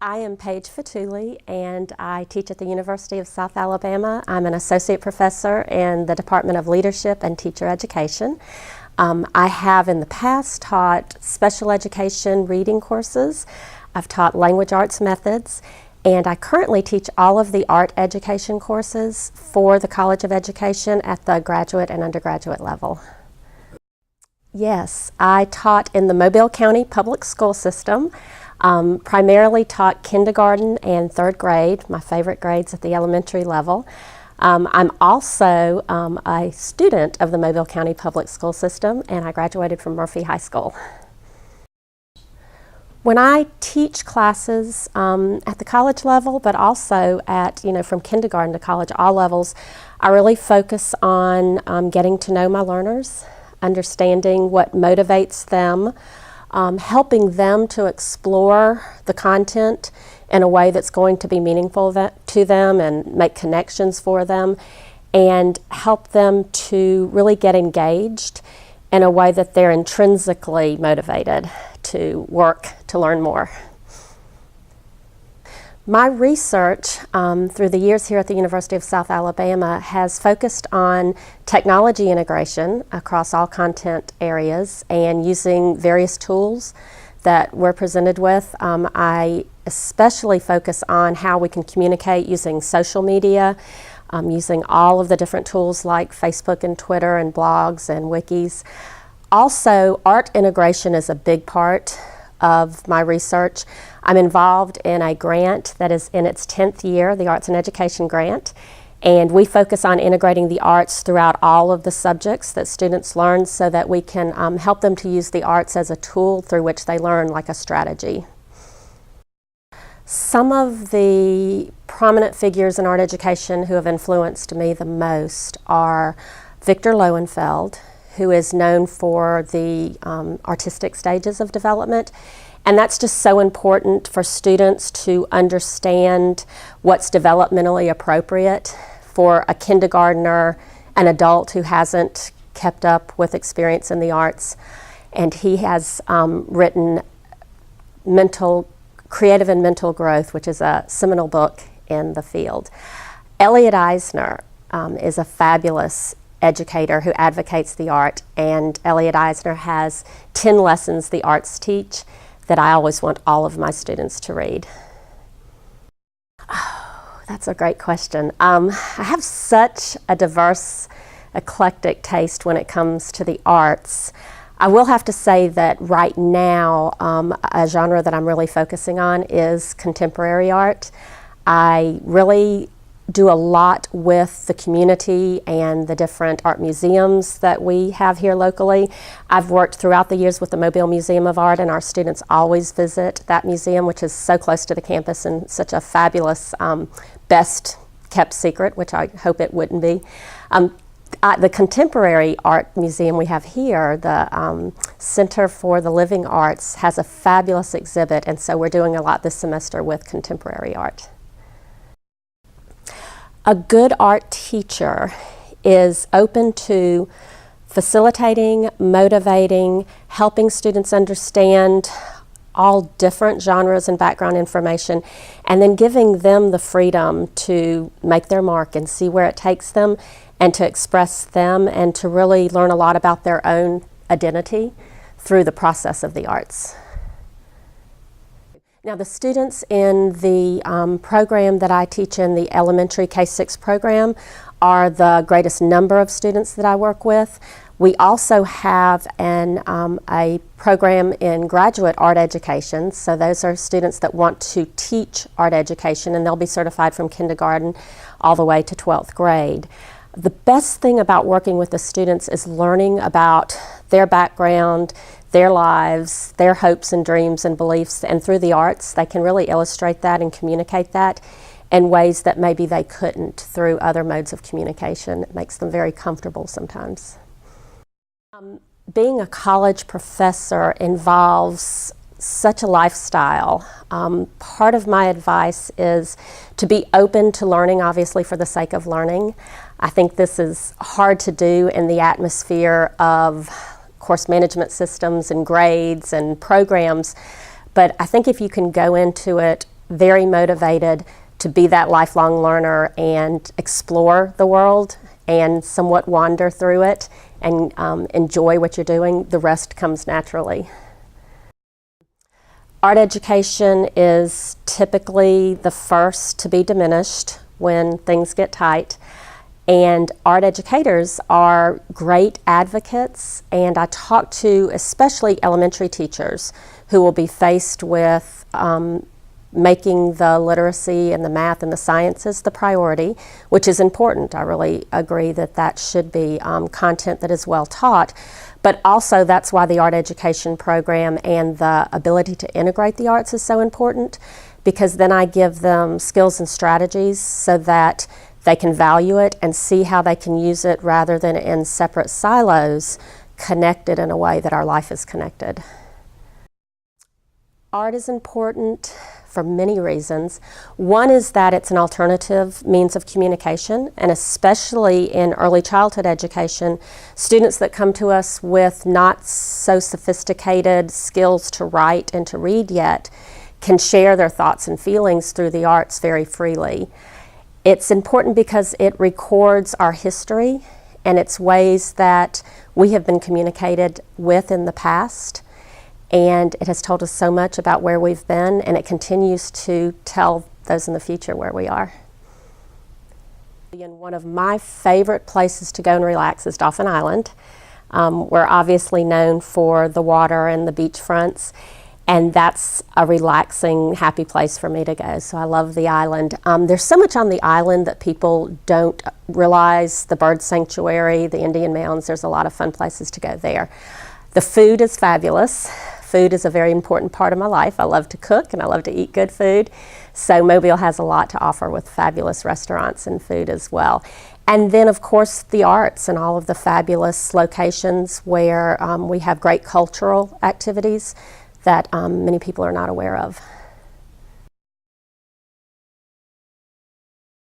I am Paige Vitulli, and I teach at the University of South Alabama. I'm an associate professor in the Department of Leadership and Teacher Education. I have in the past taught special education reading courses. I've taught language arts methods, and I currently teach all of the art education courses for the College of Education at the graduate and undergraduate level. Yes, I taught in the Mobile County public school system. Primarily taught kindergarten and third grade, my favorite grades at the elementary level. I'm also a student of the Mobile County public school system, and I graduated from Murphy High School. When I teach classes at the college level, but also at, from kindergarten to college, all levels, I really focus on getting to know my learners, understanding what motivates them, helping them to explore the content in a way that's going to be meaningful to them and make connections for them, and help them to really get engaged in a way that they're intrinsically motivated to work to learn more. My research through the years here at the University of South Alabama has focused on technology integration across all content areas and using various tools that we're presented with. I especially focus on how we can communicate using social media, using all of the different tools like Facebook and Twitter and blogs and wikis. Also, art integration is a big part of my research. I'm involved in a grant that is in its 10th year, the Arts and Education Grant, and we focus on integrating the arts throughout all of the subjects that students learn so that we can help them to use the arts as a tool through which they learn, like a strategy. Some of the prominent figures in art education who have influenced me the most are Victor Lowenfeld, who is known for the artistic stages of development. And that's just so important for students to understand what's developmentally appropriate for a kindergartner, an adult who hasn't kept up with experience in the arts. And he has written Creative and Mental Growth, which is a seminal book in the field. Elliot Eisner is a fabulous educator who advocates the art, and Elliot Eisner has 10 lessons the arts teach that I always want all of my students to read. Oh, that's a great question. I have such a diverse, eclectic taste when it comes to the arts. I will have to say that right now, a genre that I'm really focusing on is contemporary art. I really do a lot with the community and the different art museums that we have here locally. I've worked throughout the years with the Mobile Museum of Art, and our students always visit that museum, which is so close to the campus and such a fabulous, best kept secret, which I hope it wouldn't be. The Contemporary Art Museum we have here, the Center for the Living Arts, has a fabulous exhibit, and so we're doing a lot this semester with contemporary art. A good art teacher is open to facilitating, motivating, helping students understand all different genres and background information, and then giving them the freedom to make their mark and see where it takes them and to express them and to really learn a lot about their own identity through the process of the arts. Now, the students in the program that I teach in, the elementary K-6 program, are the greatest number of students that I work with. We also have a program in graduate art education, so those are students that want to teach art education, and they'll be certified from kindergarten all the way to 12th grade. The best thing about working with the students is learning about their background, their lives, their hopes and dreams and beliefs, and through the arts they can really illustrate that and communicate that in ways that maybe they couldn't through other modes of communication. It makes them very comfortable sometimes. Being a college professor involves such a lifestyle. Part of my advice is to be open to learning, obviously for the sake of learning. I think this is hard to do in the atmosphere of course management systems and grades and programs, but I think if you can go into it very motivated to be that lifelong learner and explore the world and somewhat wander through it and enjoy what you're doing. The rest comes naturally. Art education is typically the first to be diminished when things get tight. And art educators are great advocates, and I talk to especially elementary teachers who will be faced with making the literacy and the math and the sciences the priority, which is important. I really agree that that should be content that is well taught. But also that's why the art education program and the ability to integrate the arts is so important, because then I give them skills and strategies so that they can value it and see how they can use it rather than in separate silos, connected in a way that our life is connected. Art is important for many reasons. One is that it's an alternative means of communication, and especially in early childhood education, students that come to us with not so sophisticated skills to write and to read yet can share their thoughts and feelings through the arts very freely. It's important because it records our history and it's ways that we have been communicated with in the past. And it has told us so much about where we've been, and it continues to tell those in the future where we are. And one of my favorite places to go and relax is Dauphin Island. We're obviously known for the water and the beach fronts, and that's a relaxing, happy place for me to go. So I love the island. There's so much on the island that people don't realize. The bird sanctuary, the Indian Mounds, there's a lot of fun places to go there. The food is fabulous. Food is a very important part of my life. I love to cook and I love to eat good food. So Mobile has a lot to offer with fabulous restaurants and food as well. And then of course the arts and all of the fabulous locations where we have great cultural activities that many people are not aware of.